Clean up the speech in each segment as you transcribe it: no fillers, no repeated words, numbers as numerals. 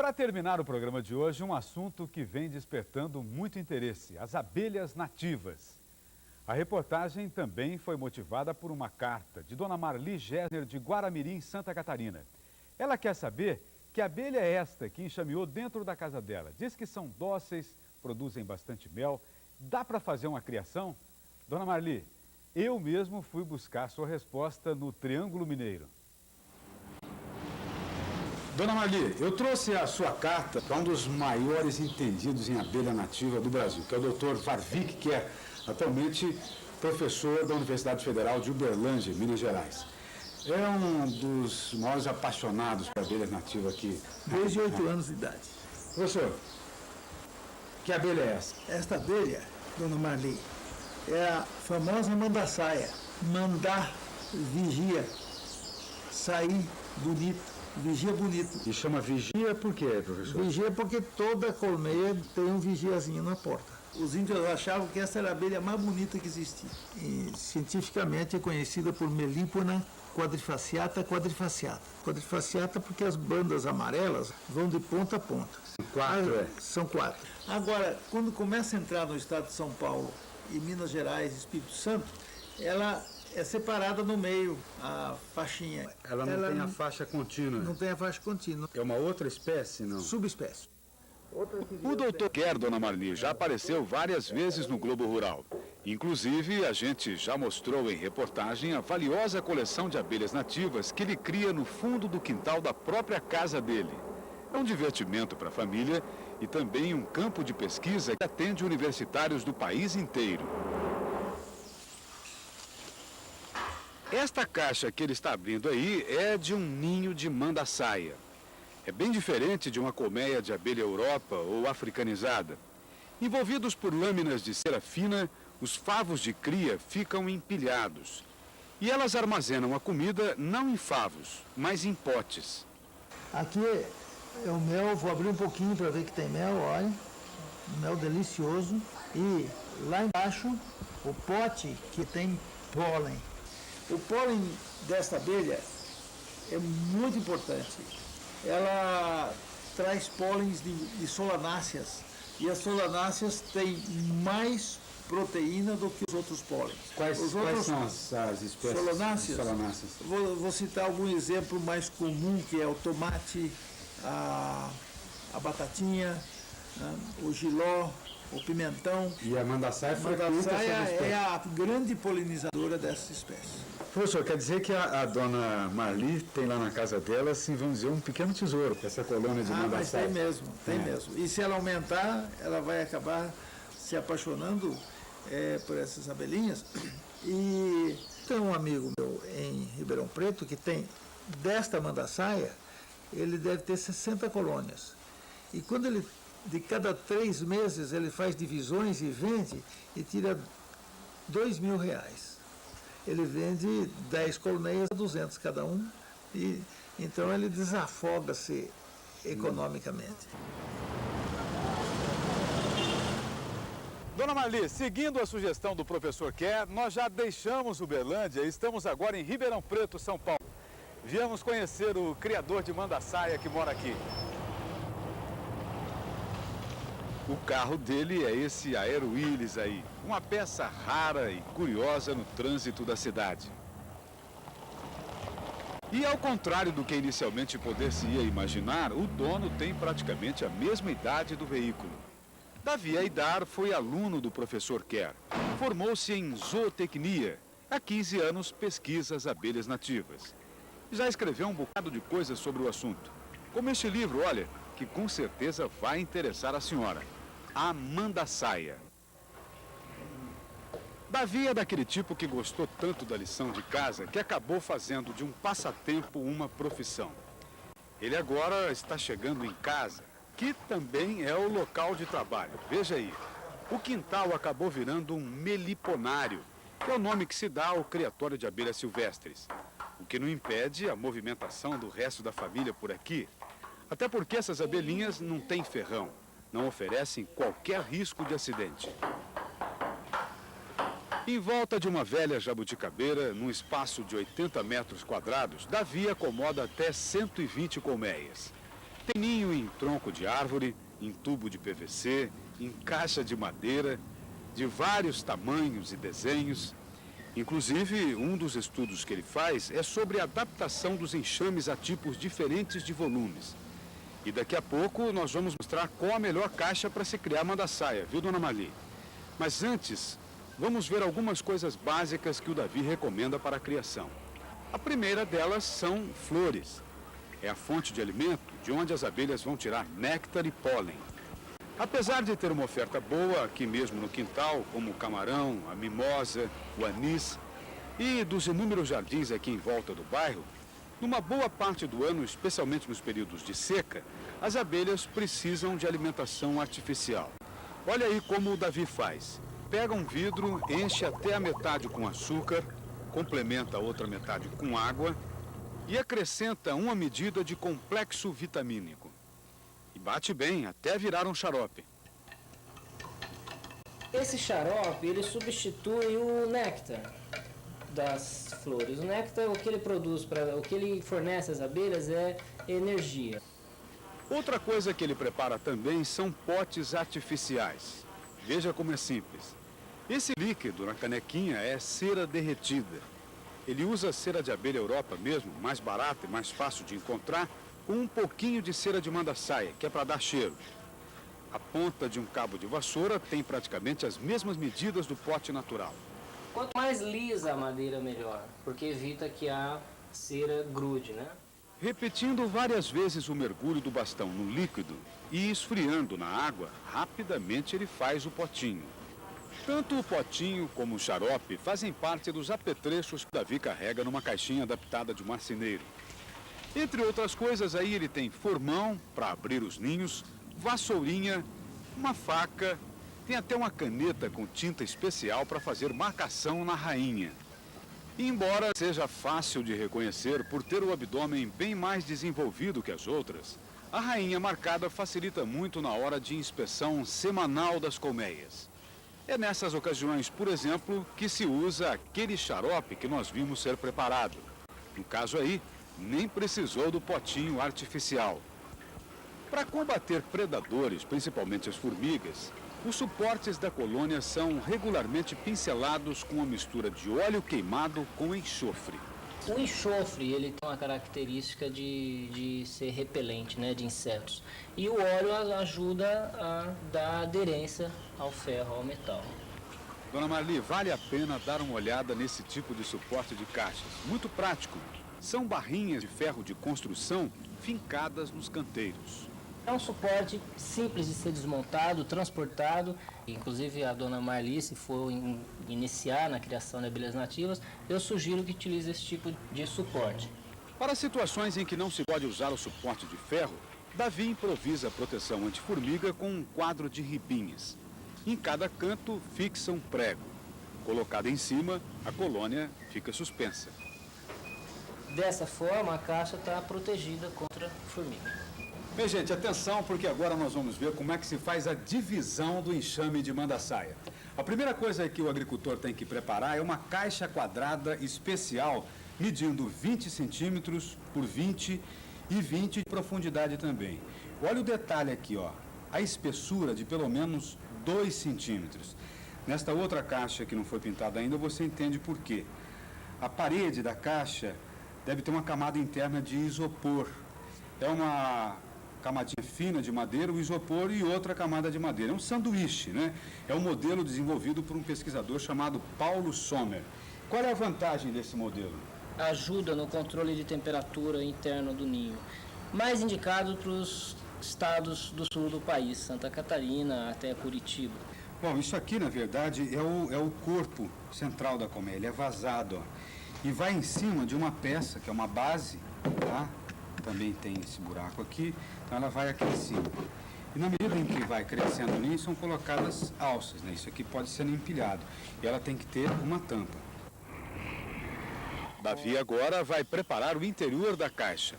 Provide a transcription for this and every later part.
Para terminar o programa de hoje, um assunto que vem despertando muito interesse: as abelhas nativas. A reportagem também foi motivada por uma carta de Dona Marli Gessner, de Guaramirim, Santa Catarina. Ela quer saber que abelha é esta que enxameou dentro da casa dela. Diz que são dóceis, produzem bastante mel. Dá para fazer uma criação? Dona Marli, eu mesmo fui buscar sua resposta no Triângulo Mineiro. Dona Marli, eu trouxe a sua carta para um dos maiores entendidos em abelha nativa do Brasil, que é o Dr. Warwick, que é atualmente professor da Universidade Federal de Uberlândia, Minas Gerais. É um dos maiores apaixonados por abelhas nativas aqui. Desde 8 anos de idade. Professor, que abelha é essa? Esta abelha, Dona Marli, é a famosa mandaçaia. Mandar, vigia, sair bonito. Vigia bonito. E chama vigia por quê, professor? Vigia porque toda colmeia tem um vigiazinho na porta. Os índios achavam que essa era a abelha mais bonita que existia. E cientificamente é conhecida por Melipona quadrifaciata quadrifaciata. Quadrifaciata porque as bandas amarelas vão de ponta a ponta. São 4. Agora, quando começa a entrar no estado de São Paulo e Minas Gerais e Espírito Santo, ela é separada no meio, a faixinha. Ela não tem a faixa contínua. Não tem a faixa contínua. É uma outra espécie, não? Subespécie. O doutor Quer, Dona Marli, já apareceu várias vezes no Globo Rural. Inclusive, a gente já mostrou em reportagem a valiosa coleção de abelhas nativas que ele cria no fundo do quintal da própria casa dele. É um divertimento para a família e também um campo de pesquisa que atende universitários do país inteiro. Esta caixa que ele está abrindo aí é de um ninho de mandaçaia. É bem diferente de uma colmeia de abelha Europa ou africanizada. Envolvidos por lâminas de cera fina, os favos de cria ficam empilhados. E elas armazenam a comida não em favos, mas em potes. Aqui é o mel, vou abrir um pouquinho para ver que tem mel, olha. Mel delicioso. E lá embaixo, o pote que tem pólen. O pólen desta abelha é muito importante. Ela traz pólens de solanáceas. E as solanáceas têm mais proteína do que os outros pólens. Quais são as espécies? Solanáceas. Solanáceas. Vou citar algum exemplo mais comum, que é o tomate, a batatinha, né, o jiló, o pimentão. E a mandaçaia A mandaçaia é a grande polinizadora dessa espécie. Professor, quer dizer que a dona Marli tem lá na casa dela, assim, vamos dizer, um pequeno tesouro, essa colônia de mandaçaia. Mas tem mesmo. E se ela aumentar, ela vai acabar se apaixonando por essas abelhinhas. E tem um amigo meu em Ribeirão Preto que tem, desta mandaçaia, ele deve ter 60 colônias. E quando ele, de cada 3 meses, ele faz divisões e vende e tira R$2.000. Ele vende 10 colmeias a 200 cada um, e então ele desafoga-se economicamente. Dona Marli, seguindo a sugestão do professor Quer, nós já deixamos Uberlândia e estamos agora em Ribeirão Preto, São Paulo. Viemos conhecer o criador de mandaçaia que mora aqui. O carro dele é esse Aero Willys aí, uma peça rara e curiosa no trânsito da cidade. E ao contrário do que inicialmente poder-se-ia imaginar, o dono tem praticamente a mesma idade do veículo. Davi Aidar foi aluno do professor Quer. Formou-se em zootecnia. Há 15 anos pesquisa as abelhas nativas. Já escreveu um bocado de coisas sobre o assunto. Como este livro, olha, que com certeza vai interessar a senhora. A mandaçaia. Davi é daquele tipo que gostou tanto da lição de casa que acabou fazendo de um passatempo uma profissão. Ele agora está chegando em casa, que também é o local de trabalho. Veja aí, o quintal acabou virando um meliponário, que é o nome que se dá ao criatório de abelhas silvestres. O que não impede a movimentação do resto da família por aqui. Até porque essas abelhinhas não têm ferrão, não oferecem qualquer risco de acidente. Em volta de uma velha jabuticabeira, num espaço de 80 metros quadrados, Davi acomoda até 120 colmeias. Tem ninho em tronco de árvore, em tubo de PVC, em caixa de madeira, de vários tamanhos e desenhos. Inclusive, um dos estudos que ele faz é sobre a adaptação dos enxames a tipos diferentes de volumes. E daqui a pouco nós vamos mostrar qual a melhor caixa para se criar manda-saia, viu, dona Marli? Mas antes, vamos ver algumas coisas básicas que o Davi recomenda para a criação. A primeira delas são flores. É a fonte de alimento de onde as abelhas vão tirar néctar e pólen. Apesar de ter uma oferta boa aqui mesmo no quintal, como o camarão, a mimosa, o anis e dos inúmeros jardins aqui em volta do bairro, numa boa parte do ano, especialmente nos períodos de seca, as abelhas precisam de alimentação artificial. Olha aí como o Davi faz. Pega um vidro, enche até a metade com açúcar, complementa a outra metade com água e acrescenta uma medida de complexo vitamínico. E bate bem até virar um xarope. Esse xarope, ele substitui o néctar das flores. O néctar, o que ele produz, o que ele fornece às abelhas é energia. Outra coisa que ele prepara também são potes artificiais. Veja como é simples. Esse líquido na canequinha é cera derretida. Ele usa cera de abelha Europa mesmo, mais barata e mais fácil de encontrar, com um pouquinho de cera de manda-saia, que é para dar cheiro. A ponta de um cabo de vassoura tem praticamente as mesmas medidas do pote natural. Quanto mais lisa a madeira, melhor, porque evita que a cera grude, né? Repetindo várias vezes o mergulho do bastão no líquido e esfriando na água, rapidamente ele faz o potinho. Tanto o potinho como o xarope fazem parte dos apetrechos que Davi carrega numa caixinha adaptada de marceneiro. Entre outras coisas, aí ele tem formão para abrir os ninhos, vassourinha, uma faca, tem até uma caneta com tinta especial para fazer marcação na rainha. E embora seja fácil de reconhecer por ter o abdômen bem mais desenvolvido que as outras, a rainha marcada facilita muito na hora de inspeção semanal das colmeias. É nessas ocasiões, por exemplo, que se usa aquele xarope que nós vimos ser preparado. No caso aí, nem precisou do potinho artificial. Para combater predadores, principalmente as formigas, os suportes da colônia são regularmente pincelados com uma mistura de óleo queimado com enxofre. O enxofre, ele tem uma característica de ser repelente, né, de insetos. E o óleo ajuda a dar aderência ao ferro, ao metal. Dona Marli, vale a pena dar uma olhada nesse tipo de suporte de caixas. Muito prático. São barrinhas de ferro de construção fincadas nos canteiros. É um suporte simples de ser desmontado, transportado. Inclusive a dona Marli, se for iniciar na criação de abelhas nativas, eu sugiro que utilize esse tipo de suporte. Para situações em que não se pode usar o suporte de ferro, Davi improvisa a proteção anti-formiga com um quadro de ribinhas. Em cada canto fixa um prego. Colocado em cima, a colônia fica suspensa. Dessa forma, a caixa está protegida contra formiga. Bem, gente, atenção, porque agora nós vamos ver como é que se faz a divisão do enxame de manda-saia. A primeira coisa que o agricultor tem que preparar é uma caixa quadrada especial, medindo 20 centímetros por 20 e 20 de profundidade também. Olha o detalhe aqui, ó, a espessura de pelo menos 2 centímetros. Nesta outra caixa que não foi pintada ainda, você entende por quê. A parede da caixa deve ter uma camada interna de isopor. É uma camadinha fina de madeira, o isopor e outra camada de madeira. É um sanduíche, né? É um modelo desenvolvido por um pesquisador chamado Paulo Sommer. Qual é a vantagem desse modelo? Ajuda no controle de temperatura interna do ninho. Mais indicado para os estados do sul do país, Santa Catarina até Curitiba. Bom, isso aqui, na verdade, é o corpo central da colmeia. Ele é vazado, ó. E vai em cima de uma peça, que é uma base, tá? Também tem esse buraco aqui, então ela vai aqui em cima. E na medida em que vai crescendo o ninho, são colocadas alças, né? Isso aqui pode ser empilhado. E ela tem que ter uma tampa. Davi agora vai preparar o interior da caixa.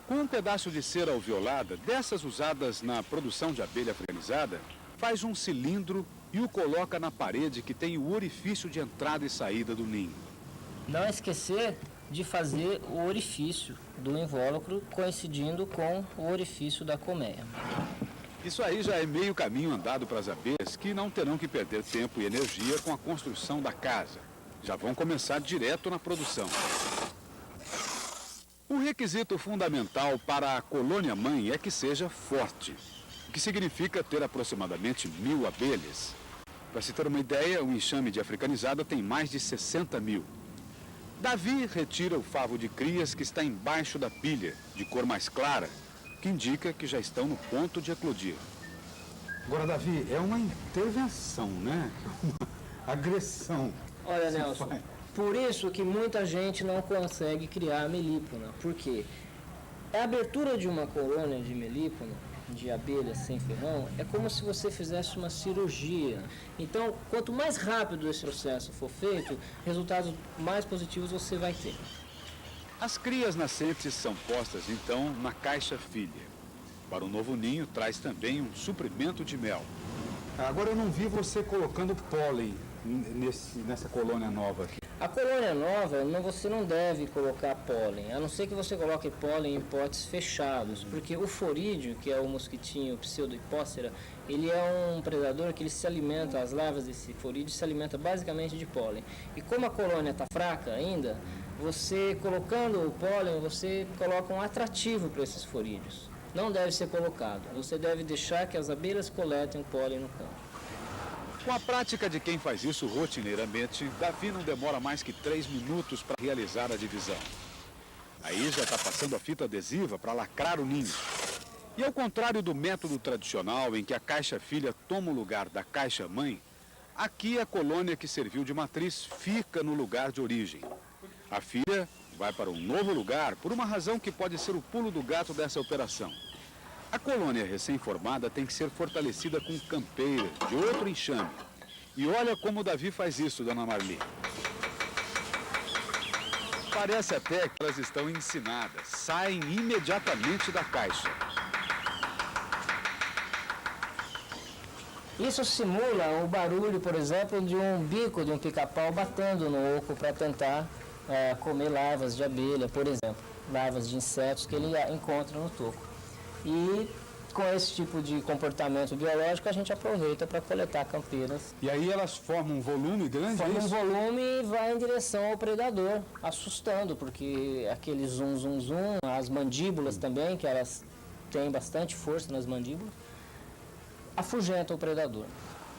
Com um pedaço de cera alveolada, dessas usadas na produção de abelha africanizada, faz um cilindro e o coloca na parede que tem o orifício de entrada e saída do ninho. Não esquecer de fazer o orifício do invólucro coincidindo com o orifício da colmeia. Isso aí já é meio caminho andado para as abelhas que não terão que perder tempo e energia com a construção da casa. Já vão começar direto na produção. O requisito fundamental para a colônia-mãe é que seja forte, o que significa ter aproximadamente 1000 abelhas. Para se ter uma ideia, o enxame de africanizada tem mais de 60 mil. Davi retira o favo de crias que está embaixo da pilha, de cor mais clara, que indica que já estão no ponto de eclodir. Agora, Davi, é uma intervenção, né? Uma agressão. Olha, Nelson, por isso que muita gente não consegue criar a melípona. Por quê? A abertura de uma colônia de melípona, de abelha sem ferrão, é como se você fizesse uma cirurgia. Então, quanto mais rápido esse processo for feito, resultados mais positivos você vai ter. As crias nascentes são postas, então, na caixa filha. Para o novo ninho, traz também um suprimento de mel. Agora, eu não vi você colocando pólen nessa colônia nova aqui. A colônia nova, você não deve colocar pólen, a não ser que você coloque pólen em potes fechados, porque o forídeo, que é o mosquitinho pseudohipócera, ele é um predador que ele se alimenta, as larvas desse forídeo se alimentam basicamente de pólen. E como a colônia está fraca ainda, você colocando o pólen, você coloca um atrativo para esses forídeos. Não deve ser colocado, você deve deixar que as abelhas coletem o pólen no campo. Com a prática de quem faz isso rotineiramente, Davi não demora mais que 3 minutos para realizar a divisão. Aí já está passando a fita adesiva para lacrar o ninho. E ao contrário do método tradicional em que a caixa filha toma o lugar da caixa mãe, aqui a colônia que serviu de matriz fica no lugar de origem. A filha vai para um novo lugar por uma razão que pode ser o pulo do gato dessa operação. A colônia recém-formada tem que ser fortalecida com campeira de outro enxame. E olha como o Davi faz isso, dona Marli. Parece até que elas estão ensinadas, saem imediatamente da caixa. Isso simula o barulho, por exemplo, de um bico de um pica-pau batendo no oco para tentar comer larvas de abelha, por exemplo, larvas de insetos que ele encontra no toco. E com esse tipo de comportamento biológico a gente aproveita para coletar campeiras. E aí elas formam um volume grande? Forma um volume e vai em direção ao predador, assustando, porque aquele zum, zum, zum, as mandíbulas também, que elas têm bastante força nas mandíbulas, afugentam o predador.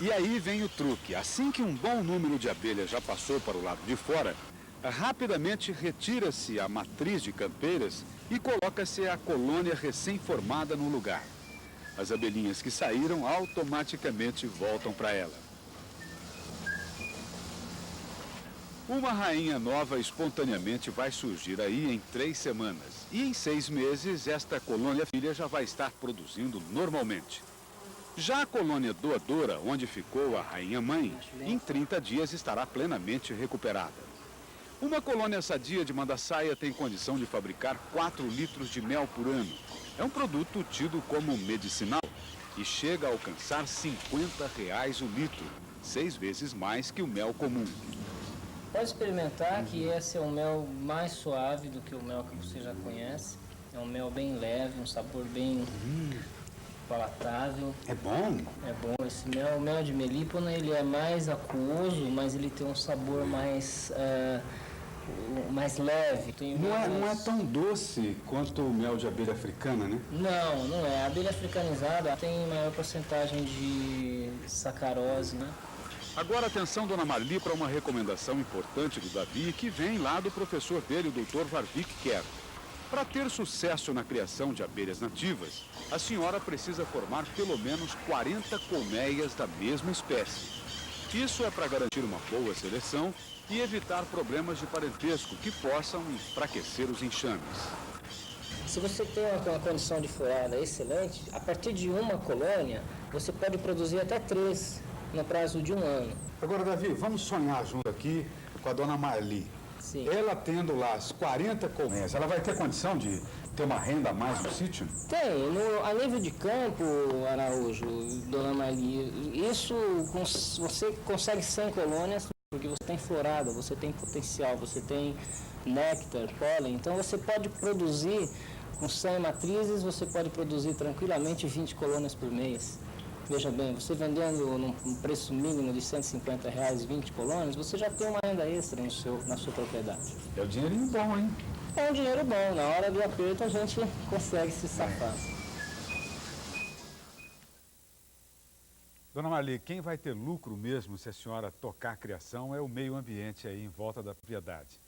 E aí vem o truque. Assim que um bom número de abelhas já passou para o lado de fora, rapidamente retira-se a matriz de campeiras e coloca-se a colônia recém-formada no lugar. As abelhinhas que saíram automaticamente voltam para ela. Uma rainha nova espontaneamente vai surgir aí em 3 semanas. E em 6 meses, esta colônia filha já vai estar produzindo normalmente. Já a colônia doadora, onde ficou a rainha mãe, em 30 dias estará plenamente recuperada. Uma colônia sadia de mandaçaia tem condição de fabricar 4 litros de mel por ano. É um produto tido como medicinal e chega a alcançar R$50 o litro, 6 vezes mais que o mel comum. Pode experimentar que esse é um mel mais suave do que o mel que você já conhece. É um mel bem leve, um sabor bem palatável. É bom? É bom. Esse mel, o mel de melípona, ele é mais aquoso, mas ele tem um sabor mais leve. Não é tão doce quanto o mel de abelha africana, né? Não é. A abelha africanizada tem maior porcentagem de sacarose, né? Agora atenção, dona Marli, para uma recomendação importante do Davi que vem lá do professor dele, o Dr. Varvik Kher. Para ter sucesso na criação de abelhas nativas, a senhora precisa formar pelo menos 40 colmeias da mesma espécie. Isso é para garantir uma boa seleção e evitar problemas de parentesco que possam enfraquecer os enxames. Se você tem uma condição de florada excelente, a partir de uma colônia, você pode produzir até 3 no prazo de 1 ano. Agora, Davi, vamos sonhar junto aqui com a dona Marli. Sim. Ela tendo lá as 40 colmeias, ela vai ter condição de ter uma renda a mais no sítio? Tem. A nível de campo, Araújo, dona Marli, isso você consegue 100 colônias porque você tem florada, você tem potencial, você tem néctar, pólen, então você pode produzir, com 100 matrizes, você pode produzir tranquilamente 20 colônias por mês. Veja bem, você vendendo num preço mínimo de R$150, 20 colônias, você já tem uma renda extra na sua propriedade. É o dinheirinho bom, hein? É um dinheiro bom, na hora do aperto a gente consegue se safar. Dona Marli, quem vai ter lucro mesmo se a senhora tocar a criação é o meio ambiente aí em volta da propriedade.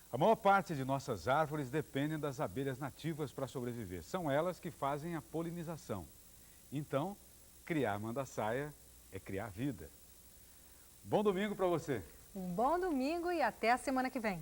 A maior parte de nossas árvores dependem das abelhas nativas para sobreviver. São elas que fazem a polinização. Então, criar mandaçaia é criar vida. Bom domingo para você. Um bom domingo e até a semana que vem.